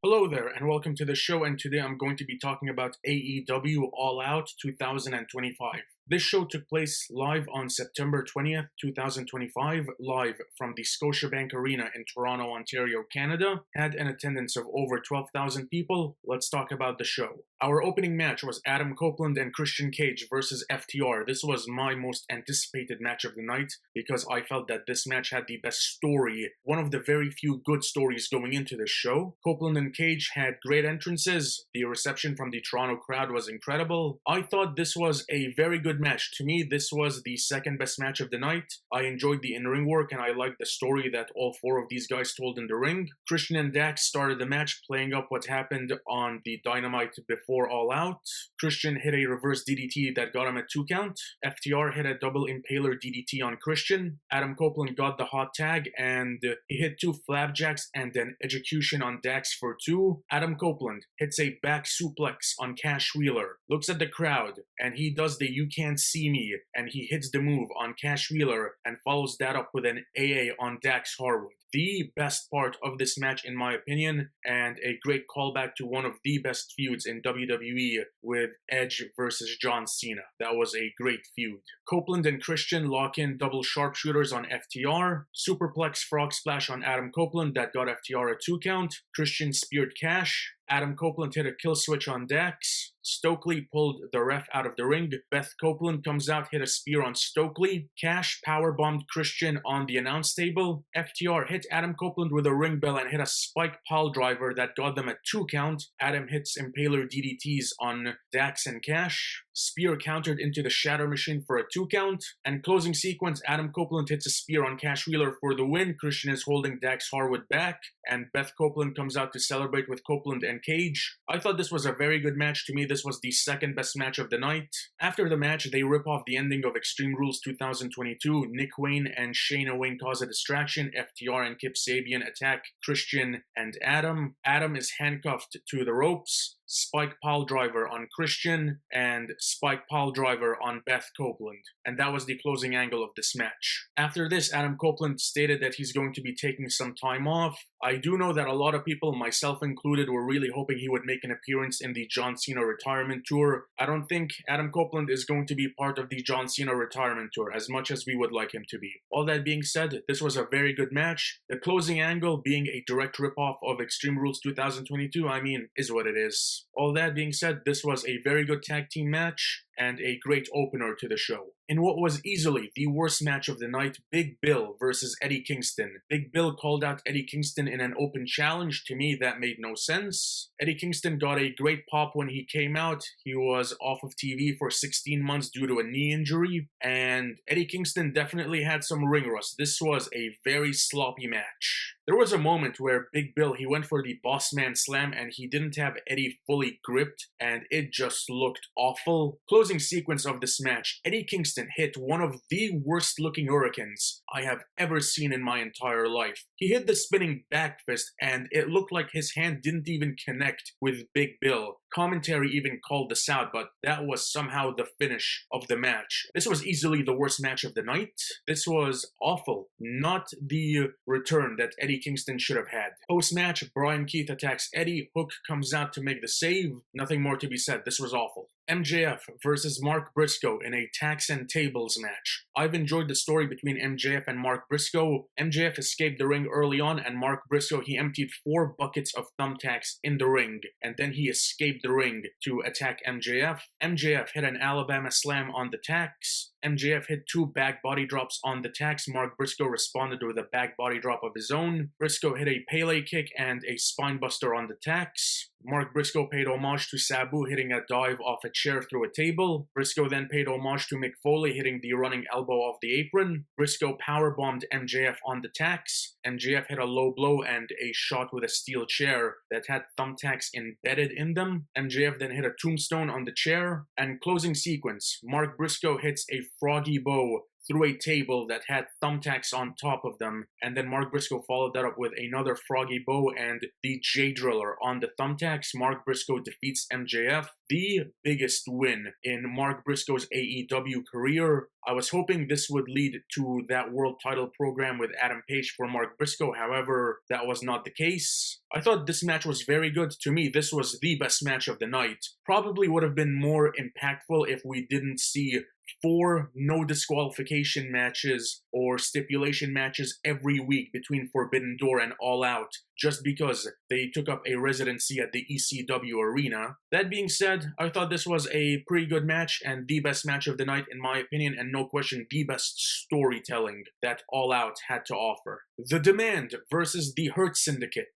Hello there, and welcome to the show. And today I'm going to be talking about AEW All Out 2025. This show took place live on September 20th, 2025, live from the Scotiabank Arena in Toronto, Ontario, Canada. Had an attendance of over 12,000 people. Let's talk about the show. Our opening match was Adam Copeland and Christian Cage versus FTR. This was my most anticipated match of the night because I felt that this match had the best story, one of the very few good stories going into this show. Copeland and Cage had great entrances. The reception from the Toronto crowd was incredible. I thought this was a very good match. To me, this was the second best match of the night. I enjoyed the in-ring work and I liked the story that all four of these guys told in the ring. Christian and Dax started the match playing up what happened on the Dynamite before All Out. Christian hit a reverse DDT that got him a 2 count. FTR hit a double impaler DDT on Christian. Adam Copeland got the hot tag and he hit 2 flapjacks and an execution on Dax for 2. Adam Copeland hits a back suplex on Cash Wheeler, looks at the crowd, and he does the "you can't see me," and he hits the move on Cash Wheeler and follows that up with an AA on Dax Harwood. The best part of this match, in my opinion, and a great callback to one of the best feuds in WWE with Edge versus John Cena. That was a great feud. Copeland and Christian lock in double sharpshooters on FTR. Superplex frog splash on Adam Copeland that got FTR a 2 count. Christian speared Cash. Adam Copeland hit a kill switch on Dax. Stokely pulled the ref out of the ring. Beth Copeland comes out, hit a spear on Stokely. Cash powerbombed Christian on the announce table. FTR hit Adam Copeland with a ring bell and hit a spike pile driver that got them a 2 count. Adam hits impaler DDTs on Dax and Cash. Spear countered into the Shatter Machine for a 2 count. And closing sequence, Adam Copeland hits a spear on Cash Wheeler for the win. Christian is holding Dax Harwood back. And Beth Copeland comes out to celebrate with Copeland and Cage. I thought this was a very good match. To me, this was the second best match of the night. After the match, they rip off the ending of Extreme Rules 2022. Nick Wayne and Shayna Wayne cause a distraction. FTR and Kip Sabian attack Christian and Adam. Adam is handcuffed to the ropes. Spike pile driver on Christian and spike pile driver on Beth Copeland. And that was the closing angle of this match. After this, Adam Copeland stated that he's going to be taking some time off. I do know that a lot of people, myself included, were really hoping he would make an appearance in the John Cena retirement tour. I don't think Adam Copeland is going to be part of the John Cena retirement tour as much as we would like him to be. All that being said, this was a very good match. The closing angle being a direct ripoff of Extreme Rules 2022, I mean, is what it is. All that being said, this was a very good tag team match and a great opener to the show. In what was easily the worst match of the night, Big Bill versus Eddie Kingston. Big Bill called out Eddie Kingston in an open challenge. To me, that made no sense. Eddie Kingston got a great pop when he came out. He was off of TV for 16 months due to a knee injury, and Eddie Kingston definitely had some ring rust. This was a very sloppy match. There was a moment where Big Bill, he went for the Boss Man Slam and he didn't have Eddie fully gripped and it just looked awful. Closing sequence of this match, Eddie Kingston hit one of the worst looking hurricanes I have ever seen in my entire life. He hit the spinning back fist and it looked like his hand didn't even connect with Big Bill. Commentary even called this out, but that was somehow the finish of the match. This was easily the worst match of the night. This was awful. Not the return that Eddie Kingston should have had. Post-match, Brian Keith attacks Eddie. Hook comes out to make the save. Nothing more to be said. This was awful. MJF versus Mark Briscoe in a tax and tables match. I've enjoyed the story between MJF and Mark Briscoe. MJF escaped the ring early on, and Mark Briscoe, he emptied 4 buckets of thumbtacks in the ring, and then he escaped the ring to attack MJF. MJF hit an Alabama slam on the tacks. MJF hit 2 back body drops on the tacks. Mark Briscoe responded with a back body drop of his own. Briscoe hit a Pele kick and a spine buster on the tacks. Mark Briscoe paid homage to Sabu, hitting a dive off a chair through a table. Briscoe then paid homage to Mick Foley, hitting the running elbow off the apron. Briscoe powerbombed MJF on the tacks. MJF hit a low blow and a shot with a steel chair that had thumbtacks embedded in them. MJF then hit a tombstone on the chair. And closing sequence, Mark Briscoe hits a froggy bow through a table that had thumbtacks on top of them, and then Mark Briscoe followed that up with another froggy bow and the J Driller on the thumbtacks. Mark Briscoe defeats MJF. The biggest win in Mark Briscoe's AEW career. I was hoping this would lead to that world title program with Adam Page for Mark Briscoe. However, that was not the case. I thought this match was very good. To me, this was the best match of the night. Probably would have been more impactful if we didn't see 4 no disqualification matches or stipulation matches every week between Forbidden Door and All Out, just because they took up a residency at the ECW arena. That being said, I thought this was a pretty good match and the best match of the night in my opinion, and no question the best storytelling that All Out had to offer. The Demand versus the Hurt Syndicate.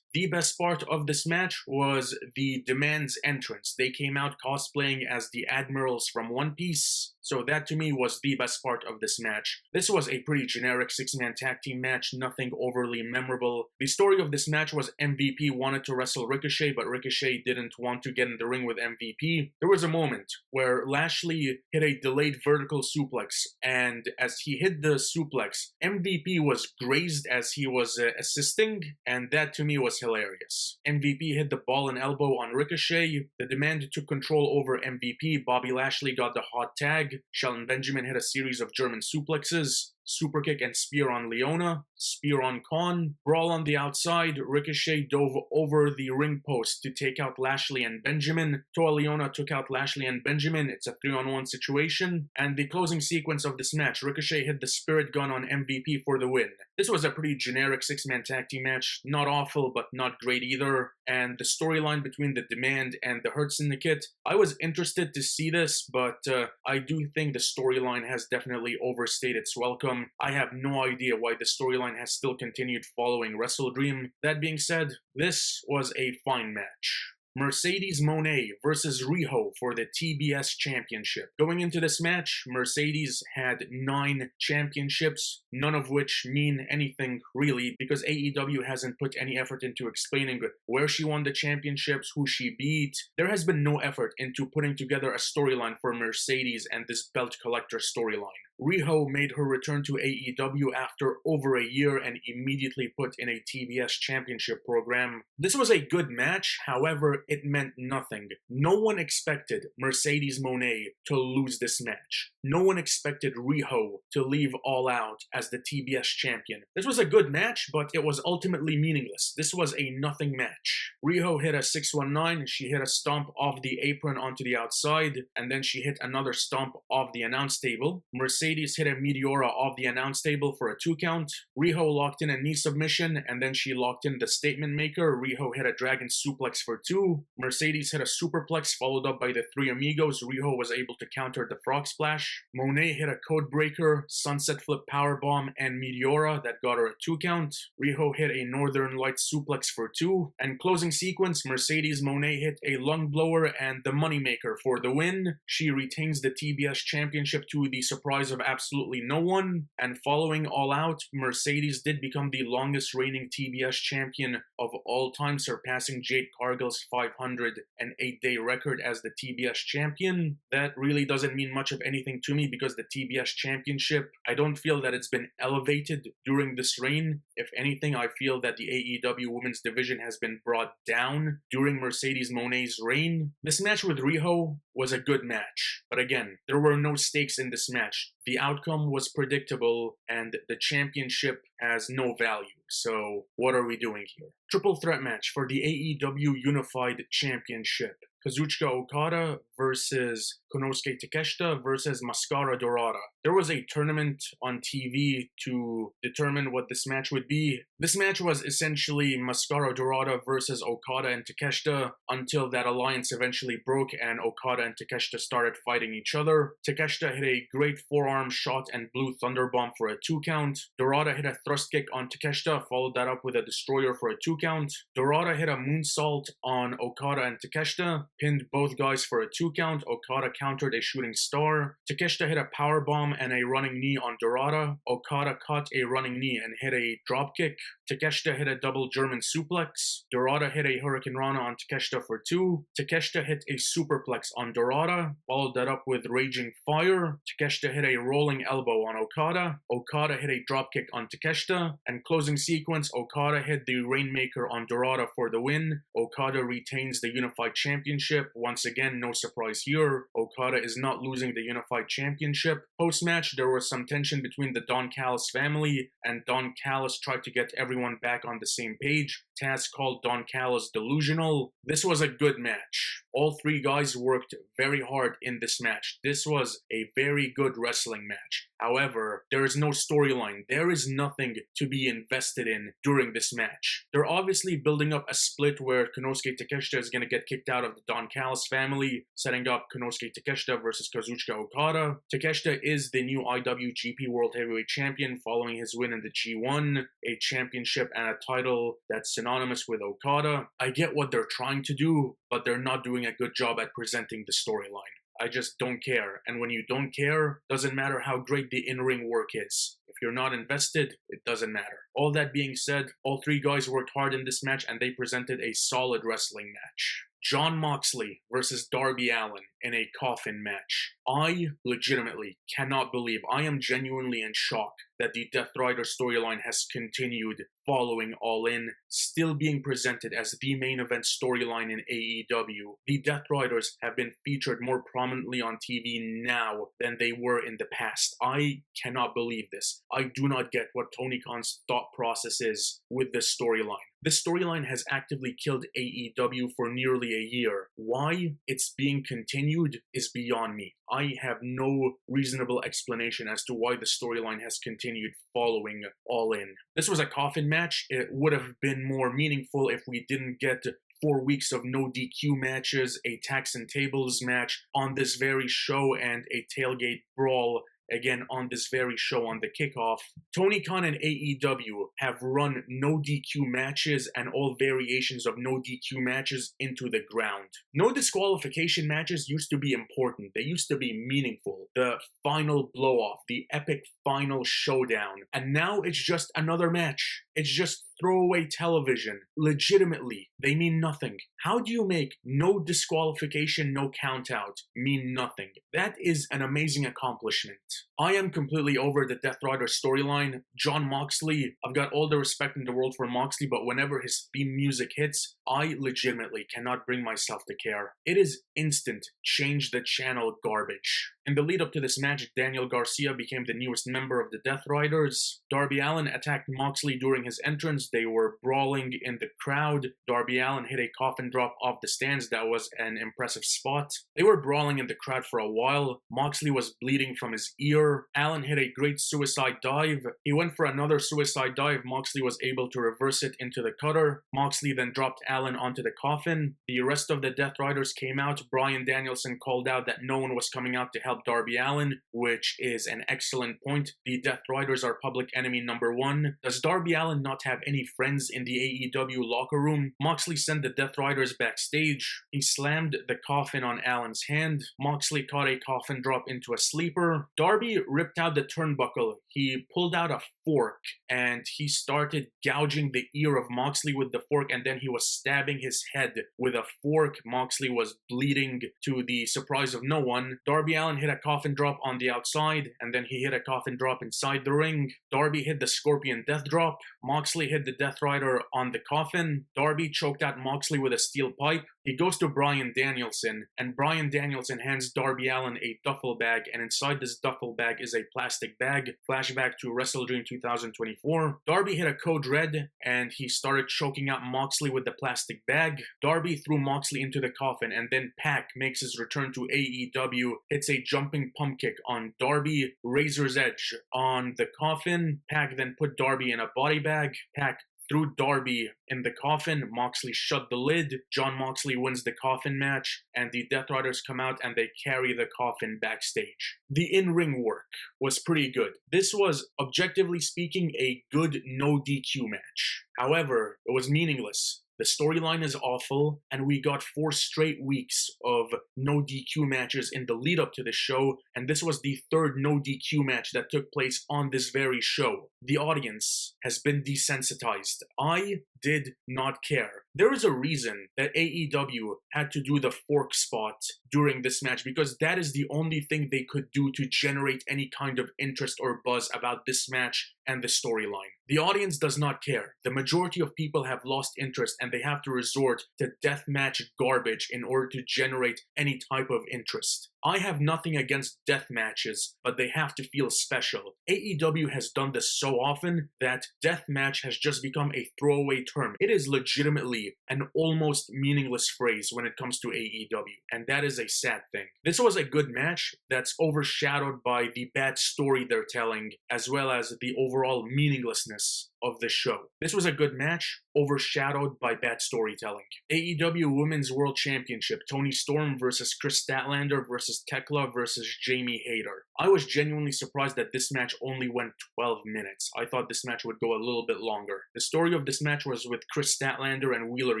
The best part of this match was the Demand's entrance. They came out cosplaying as the Admirals from One Piece, so that to me was the best part of this match. This was a pretty generic 6-man tag team match, nothing overly memorable. The story of this match was MVP wanted to wrestle Ricochet, but Ricochet didn't want to get in the ring with MVP. There was a moment where Lashley hit a delayed vertical suplex, and as he hit the suplex, MVP was grazed as he was assisting, and that to me was hilarious. MVP hit the ball and elbow on Ricochet. The Demand took control over MVP. Bobby Lashley got the hot tag. Shelton Benjamin hit a series of German suplexes. Superkick and spear on Leona, spear on Khan, brawl on the outside. Ricochet dove over the ring post to take out Lashley and Benjamin. Toa Leona took out Lashley and Benjamin. It's a 3-on-1 situation. And the closing sequence of this match, Ricochet hit the Spirit Gun on MVP for the win. This was a pretty generic 6-man tag team match. Not awful, but not great either. And the storyline between the Demand and the Hurt Syndicate, I was interested to see this, but I do think the storyline has definitely overstayed its welcome. I have no idea why the storyline has still continued following WrestleDream. That being said, this was a fine match. Mercedes Moné versus Riho for the TBS Championship. Going into this match, Mercedes had 9 championships, none of which mean anything really, because AEW hasn't put any effort into explaining where she won the championships, who she beat. There has been no effort into putting together a storyline for Mercedes and this belt collector storyline. Riho made her return to AEW after over a year and immediately put in a TBS championship program. This was a good match, however, it meant nothing. No one expected Mercedes Moné to lose this match. No one expected Riho to leave All Out as the TBS champion. This was a good match, but it was ultimately meaningless. This was a nothing match. Riho hit a 619, she hit a stomp off the apron onto the outside, and then she hit another stomp off the announce table. Mercedes hit a Meteora off the announce table for a 2 count. Riho locked in a knee submission, and then she locked in the statement maker. Riho hit a dragon suplex for 2. Mercedes hit a superplex followed up by the 3 amigos. Riho was able to counter the frog splash. Moné hit a code breaker, sunset flip powerbomb, and Meteora that got her a 2 count. Riho hit a Northern Lights suplex for 2. And closing sequence, Mercedes Moné hit a lung blower and the moneymaker for the win. She retains the TBS championship to the surprise of absolutely no one. And following All Out, Mercedes did become the longest reigning TBS champion of all time, surpassing Jade Cargill's 508-day record as the TBS champion. That really doesn't mean much of anything to me because the TBS championship, I don't feel that it's been elevated during this reign. If anything, I feel that the AEW women's division has been brought down during Mercedes Moné's reign. This match with Riho was a good match, but again, there were no stakes in this match. The outcome was predictable, and the championship has no value. So, what are we doing here? Triple threat match for the AEW Unified Championship. Kazuchika Okada versus Konosuke Takeshita versus Mascara Dorada. There was a tournament on TV to determine what this match would be. This match was essentially Mascara Dorada versus Okada and Takeshita until that alliance eventually broke and Okada and Takeshita started fighting each other. Takeshita hit a great forearm shot and blue thunderbomb for a 2 count. Dorada hit a thrust kick on Takeshita, followed that up with a destroyer for a 2 count. Dorada hit a moonsault on Okada and Takeshita, pinned both guys for a 2 count. Okada countered a shooting star. Takeshita hit a powerbomb and a running knee on Dorada. Okada caught a running knee and hit a dropkick. Takeshita hit a double German suplex. Dorada hit a Hurricane Rana on Takeshita for 2. Takeshita hit a superplex on Dorada, followed that up with Raging Fire. Takeshita hit a rolling elbow on Okada. Okada hit a dropkick on Takeshita. And closing sequence, Okada hit the Rainmaker on Dorada for the win. Okada retains the Unified Championship. Once again, no surprise here. Okada is not losing the Unified Championship. Post-match, there was some tension between the Don Callis family, and Don Callis tried to get everyone back on the same page. Taz called Don Callis delusional. This was a good match. All three guys worked very hard in this match. This was a very good wrestling match. However, there is no storyline. There is nothing to be invested in during this match. They're obviously building up a split where Konosuke Takeshita is going to get kicked out of the Don Callis family, setting up Konosuke Takeshita versus Kazuchika Okada. Takeshita is the new IWGP World Heavyweight Champion following his win in the G1, a championship and a title that's synonymous with Okada. I get what they're trying to do, but they're not doing a good job at presenting the storyline. I just don't care. And when you don't care, doesn't matter how great the in-ring work is. If you're not invested, it doesn't matter. All that being said, all three guys worked hard in this match and they presented a solid wrestling match. Jon Moxley versus Darby Allin in a coffin match. I legitimately cannot believe, I am genuinely in shock that the Death Rider storyline has continued following All In, still being presented as the main event storyline in AEW. The Death Riders have been featured more prominently on TV now than they were in the past. I cannot believe this. I do not get what Tony Khan's thought process is with this storyline. This storyline has actively killed AEW for nearly a year. Why it's being continued is beyond me. I have no reasonable explanation as to why the storyline has continued following All In. This was a coffin match. It would have been more meaningful if we didn't get 4 weeks of no DQ matches, a tax and tables match on this very show, and a tailgate brawl again on this very show on the kickoff. Tony Khan and AEW have run no DQ matches and all variations of no DQ matches into the ground. No disqualification matches used to be important. They used to be meaningful. The final blow-off, the epic final showdown. And now it's just another match. It's just throwaway television. Legitimately, they mean nothing. How do you make no disqualification, no countout mean nothing? That is an amazing accomplishment. I am completely over the Death Rider storyline. Jon Moxley, I've got all the respect in the world for Moxley, but whenever his theme music hits, I legitimately cannot bring myself to care. It is instant change the channel garbage. In the lead up to this match, Daniel Garcia became the newest member of the Death Riders. Darby Allin attacked Moxley during his entrance. They were brawling in the crowd. Darby Allin hit a coffin drop off the stands. That was an impressive spot. They were brawling in the crowd for a while. Moxley was bleeding from his ear. Allin hit a great suicide dive. He went for another suicide dive. Moxley was able to reverse it into the cutter. Moxley then dropped Allin onto the coffin. The rest of the Death Riders came out. Bryan Danielson called out that no one was coming out to help Darby Allin, which is an excellent point. The Death Riders are public enemy number 1. Does Darby Allin not have any friends in the AEW locker room? Moxley sent the Death Riders backstage. He slammed the coffin on Allin's hand. Moxley caught a coffin drop into a sleeper. Darby ripped out the turnbuckle. He pulled out a fork and he started gouging the ear of Moxley with the fork, and then he was stabbing his head with a fork. Moxley was bleeding to the surprise of no one. Darby Allin hit a coffin drop on the outside, and then he hit a coffin drop inside the ring. Darby hit the Scorpion Death Drop. Moxley hit the Death Rider on the coffin. Darby choked out Moxley with a steel pipe. He goes to Bryan Danielson, and Bryan Danielson hands Darby Allin a duffel bag, and inside this duffel bag is a plastic bag. Flashback to WrestleDream 2024. Darby hit a code red, and he started choking out Moxley with the plastic bag. Darby threw Moxley into the coffin, and then Pac makes his return to AEW, hits a jumping pump kick on Darby, Razor's Edge on the coffin. Pac then put Darby in a body bag. Pac threw Darby in the coffin. Moxley shut the lid. Jon Moxley wins the coffin match, and the Death Riders come out and they carry the coffin backstage. The in-ring work was pretty good. This was, objectively speaking, a good no DQ match. However, it was meaningless. The storyline is awful, and we got 4 straight weeks of no DQ matches in the lead up to the show, and this was the third no DQ match that took place on this very show. The audience has been desensitized. I did not care. There is a reason that AEW had to do the fork spot during this match, because that is the only thing they could do to generate any kind of interest or buzz about this match and the storyline. The audience does not care. The majority of people have lost interest, and they have to resort to deathmatch garbage in order to generate any type of interest. I have nothing against death matches, but they have to feel special. AEW has done this so often that death match has just become a throwaway term. It is legitimately an almost meaningless phrase when it comes to AEW, and that is a sad thing. This was a good match that's overshadowed by the bad story they're telling, as well as the overall meaninglessness of the show. This was a good match, overshadowed by bad storytelling. AEW Women's World Championship, Toni Storm versus Kris Statlander versus Tekla versus Jamie Hayter. I was genuinely surprised that this match only went 12 minutes. I thought this match would go a little bit longer. The story of this match was with Kris Statlander and Wheeler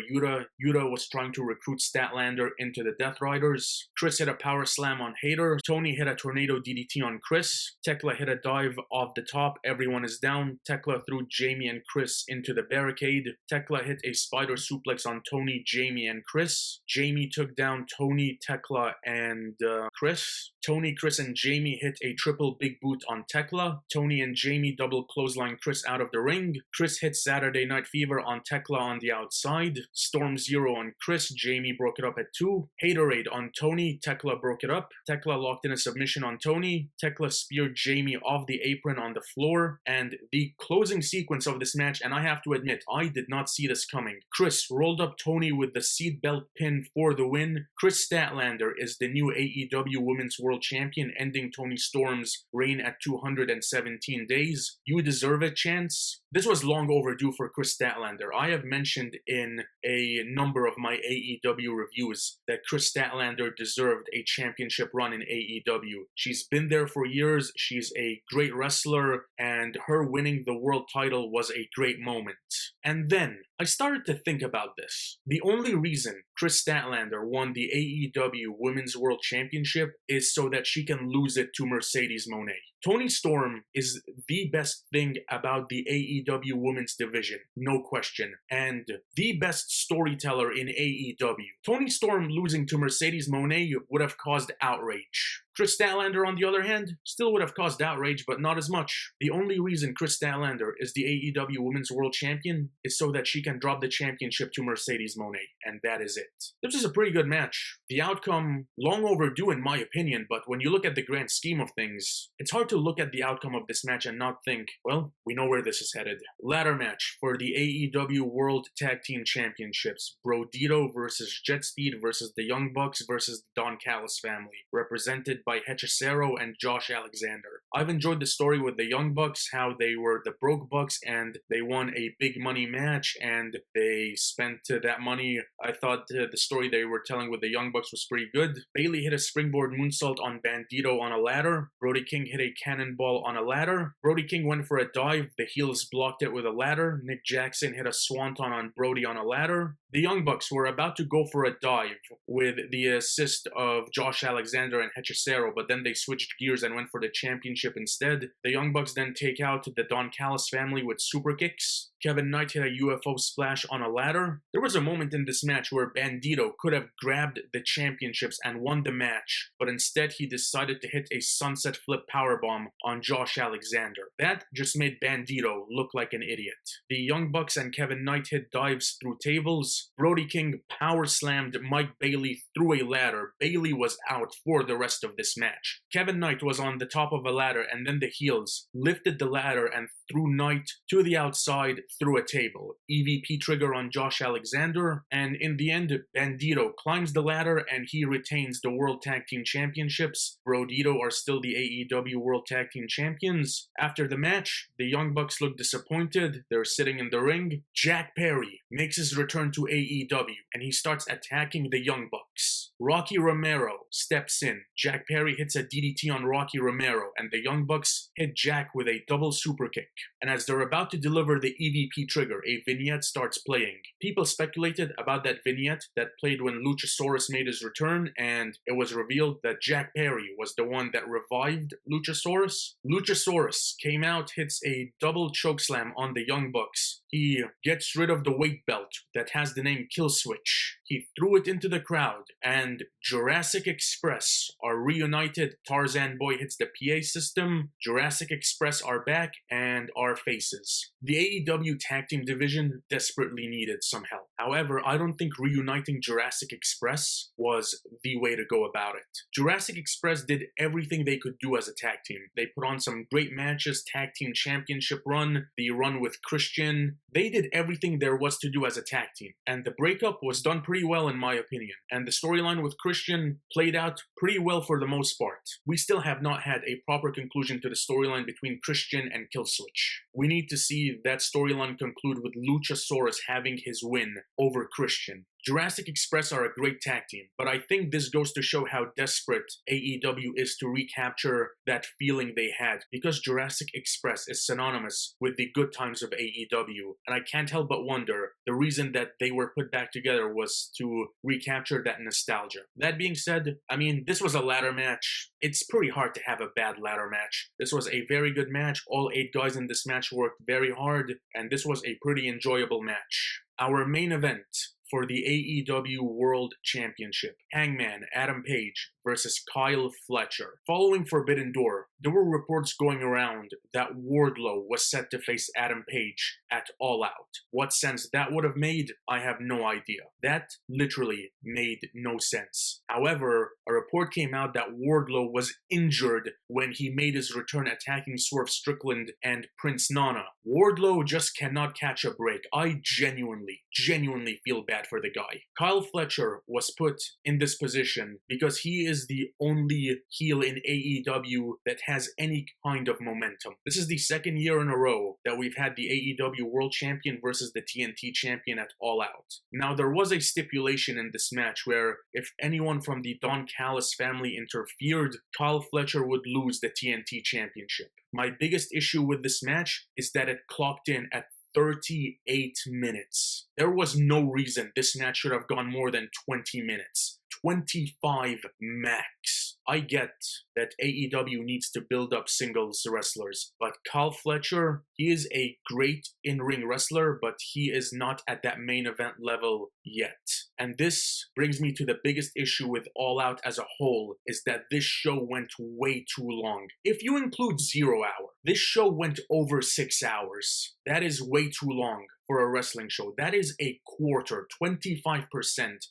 Yuta. Yuta was trying to recruit Statlander into the Death Riders. Kris hit a power slam on Hayter. Toni hit a tornado DDT on Kris. Tekla hit a dive off the top. Everyone is down. Tekla threw Jamie and Kris into the barricade. Tekla hit a spider suplex on Toni, Jamie, and Kris. Jamie took down Toni, Tekla, and Kris. Toni, Kris, and Jamie hit a triple big boot on Tekla. Toni and Jamie double clothesline Kris out of the ring. Kris hit Saturday Night Fever on Tekla on the outside. Storm Zero on Kris. Jamie broke it up at 2. Haterade on Toni. Tekla broke it up. Tekla locked in a submission on Toni. Tekla speared Jamie off the apron on the floor. And the closing sequence of this match, and I have to admit, I did not see this coming. Kris rolled up Toni with the seatbelt pin for the win. Kris Statlander is the new AEW Women's World Champion, ending Toni Storm's reign at 217 days. You deserve it, chance. This was long overdue for Kris Statlander. I have mentioned in a number of my AEW reviews that Kris Statlander deserved a championship run in AEW. She's been there for years, she's a great wrestler, and her winning the world title was a great moment. And then, I started to think about this. The only reason Kris Statlander won the AEW Women's World Championship is so that she can lose it to Mercedes Moné. Toni Storm is the best thing about the AEW Women's Division, no question, and the best storyteller in AEW. Toni Storm losing to Mercedes Moné would have caused outrage. Kris Statlander, on the other hand, still would have caused outrage, but not as much. The only reason Kris Statlander is the AEW Women's World Champion is so that she can drop the championship to Mercedes Moné, and that is it. This is a pretty good match. The outcome, long overdue in my opinion, but when you look at the grand scheme of things, it's hard to look at the outcome of this match and not think, well, we know where this is headed. Ladder match for the AEW World Tag Team Championships. Brodito versus Jet Speed versus the Young Bucks versus the Don Callis family, represented by Hechicero and Josh Alexander. I've enjoyed the story with the Young Bucks, how they were the broke Bucks and they won a big money match and they spent that money. I thought the story they were telling with the Young Bucks was pretty good. Bayley hit a springboard moonsault on Bandito on a ladder. Brody King hit a cannonball on a ladder. Brody King went for a dive. The heels blocked it with a ladder. Nick Jackson hit a swanton on Brody on a ladder. The Young Bucks were about to go for a dive with the assist of Josh Alexander and Hechicero, but then they switched gears and went for the championship instead. The Young Bucks then take out the Don Callis family with super kicks. Kevin Knight hit a UFO splash on a ladder. There was a moment in this match where Bandito could have grabbed the championships and won the match, but instead he decided to hit a sunset flip powerbomb on Josh Alexander. That just made Bandito look like an idiot. The Young Bucks and Kevin Knight hit dives through tables. Brody King power slammed Mike Bailey through a ladder. Bailey was out for the rest of this match. Kevin Knight was on the top of a ladder, and then the heels lifted the ladder and threw Knight to the outside through a table. EVP trigger on Josh Alexander, and in the end, Bandito climbs the ladder and he retains the World Tag Team Championships. Brodito are still the AEW World Tag Team Champions. After the match, the Young Bucks look disappointed. They're sitting in the ring. Jack Perry makes his return to AEW and he starts attacking the Young Bucks. Rocky Romero steps in. Jack Perry hits a DDT on Rocky Romero, and the Young Bucks hit Jack with a double super kick. And as they're about to deliver the EVP trigger, a vignette starts playing. People speculated about that vignette that played when Luchasaurus made his return, and it was revealed that Jack Perry was the one that revived Luchasaurus. Luchasaurus came out, hits a double chokeslam on the Young Bucks. He gets rid of the weight belt that has the name Killswitch. He threw it into the crowd, and Jurassic Express are reunited. Tarzan Boy hits the PA system. Jurassic Express are back and are faces. The AEW tag team division desperately needed some help. However, I don't think reuniting Jurassic Express was the way to go about it. Jurassic Express did everything they could do as a tag team. They put on some great matches, tag team championship run, the run with Christian. They did everything there was to do as a tag team. And the breakup was done pretty well in my opinion. And the storyline with Christian played out pretty well for the most part. We still have not had a proper conclusion to the storyline between Christian and Killswitch. We need to see that storyline conclude with Luchasaurus having his win over Christian. Jurassic Express are a great tag team, but I think this goes to show how desperate AEW is to recapture that feeling they had, because Jurassic Express is synonymous with the good times of AEW, and I can't help but wonder the reason that they were put back together was to recapture that nostalgia. That being said, I mean, this was a ladder match. It's pretty hard to have a bad ladder match. This was a very good match. All 8 guys in this match worked very hard, and this was a pretty enjoyable match. Our main event for the AEW World Championship, Hangman Adam Page versus Kyle Fletcher. Following Forbidden Door, there were reports going around that Wardlow was set to face Adam Page at All Out. What sense that would have made, I have no idea. That literally made no sense. However, a report came out that Wardlow was injured when he made his return attacking Swerve Strickland and Prince Nana. Wardlow just cannot catch a break. I genuinely feel bad for the guy. Kyle Fletcher was put in this position because he is the only heel in AEW that has any kind of momentum. This is the second year in a row that we've had the AEW World Champion versus the TNT Champion at All Out. Now, there was a stipulation in this match where if anyone from the Don Callis family interfered, Kyle Fletcher would lose the TNT Championship. My biggest issue with this match is that it clocked in at 38 minutes. There was no reason this match should have gone more than 20 minutes. 25 max. I get that AEW needs to build up singles wrestlers, but Kyle Fletcher, he is a great in-ring wrestler, but he is not at that main event level yet. And this brings me to the biggest issue with All Out as a whole, is that this show went way too long. If you include 0 hour, this show went over 6 hours. That is way too long for a wrestling show. That is a quarter, 25%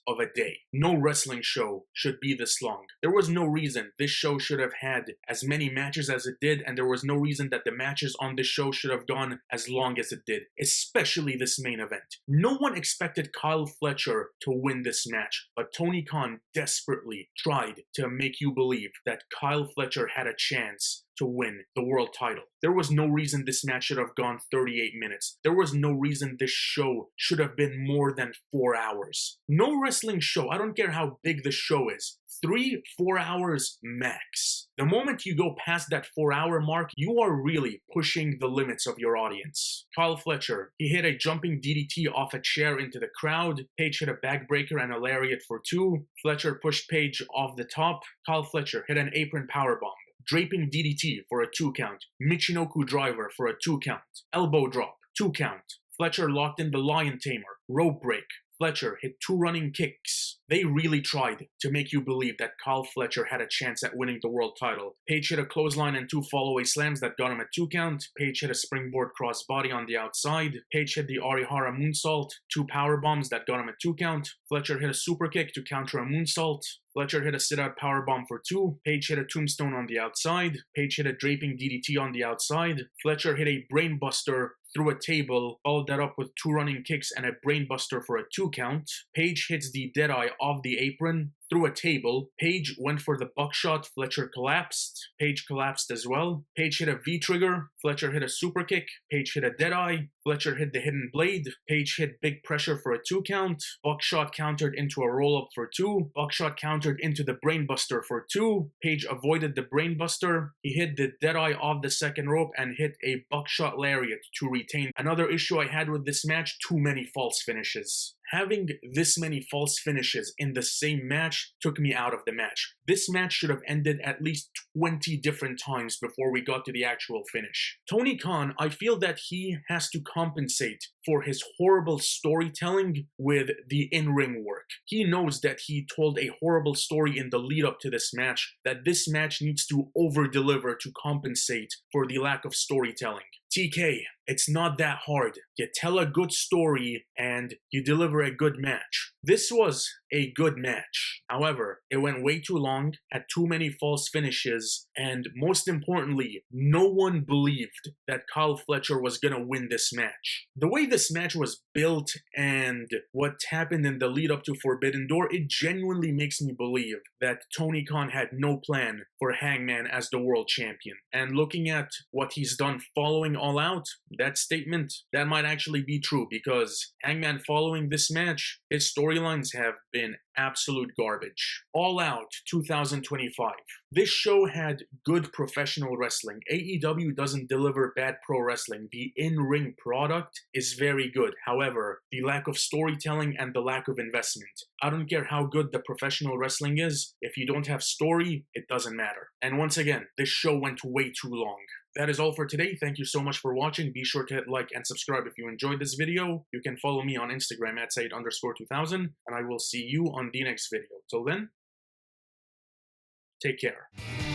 of a day. No wrestling show should be this long. There was no reason this show should have had as many matches as it did, and there was no reason that the matches on this show should have gone as long as it did, especially this main event. No one expected Kyle Fletcher to win this match, but Tony Khan desperately tried to make you believe that Kyle Fletcher had a chance to win the world title. There was no reason this match should have gone 38 minutes. There was no reason this show should have been more than 4 hours. No wrestling show, I don't care how big the show is, 3-4 hours max. The moment you go past that 4-hour mark, you are really pushing the limits of your audience. Kyle Fletcher, he hit a jumping DDT off a chair into the crowd. Page hit a backbreaker and a lariat for 2. Fletcher pushed Page off the top. Kyle Fletcher hit an apron powerbomb. Draping DDT for a 2 count. Michinoku driver for a 2 count. Elbow drop, 2 count. Fletcher locked in the Lion Tamer. Rope break. Fletcher hit 2 running kicks. They really tried to make you believe that Kyle Fletcher had a chance at winning the world title. Page hit a clothesline and 2 follow-away slams that got him a 2 count. Page hit a springboard crossbody on the outside. Page hit the Arihara moonsault, 2 power bombs that got him a 2 count. Fletcher hit a super kick to counter a moonsault. Fletcher hit a sit-out powerbomb for 2. Page hit a tombstone on the outside. Page hit a draping DDT on the outside. Fletcher hit a brainbuster through a table, followed that up with 2 running kicks and a brainbuster for a 2 count. Page hits the Deadeye off the apron, through a table. Page went for the buckshot. Fletcher collapsed. Page collapsed as well. Page hit a V-trigger. Fletcher hit a super kick. Page hit a deadeye. Fletcher hit the hidden blade. Page hit big pressure for a 2 count. Buckshot countered into a roll-up for 2. Buckshot countered into the brainbuster for 2. Page avoided the brainbuster. He hit the deadeye off the second rope and hit a buckshot lariat to retain. Another issue I had with this match, too many false finishes. Having this many false finishes in the same match took me out of the match. This match should have ended at least 20 different times before we got to the actual finish. Tony Khan, I feel that he has to compensate for his horrible storytelling with the in-ring work. He knows that he told a horrible story in the lead up to this match, that this match needs to over-deliver to compensate for the lack of storytelling. TK, it's not that hard. You tell a good story and you deliver a good match. This was a good match. However, it went way too long, had too many false finishes, and most importantly, no one believed that Kyle Fletcher was gonna win this match. The way this match was built and what happened in the lead up to Forbidden Door, it genuinely makes me believe that Tony Khan had no plan for Hangman as the world champion. And looking at what he's done following All Out, that statement, that might actually be true, because Hangman following this match, his storylines have been absolute garbage. All Out 2025. This show had good professional wrestling. AEW doesn't deliver bad pro wrestling. The in-ring product is very good. However, the lack of storytelling and the lack of investment. I don't care how good the professional wrestling is, if you don't have story, it doesn't matter. And once again, this show went way too long. That is all for today. Thank you so much for watching. Be sure to hit like and subscribe if you enjoyed this video. You can follow me on Instagram at Said_2000, and I will see you on the next video. Till then, take care.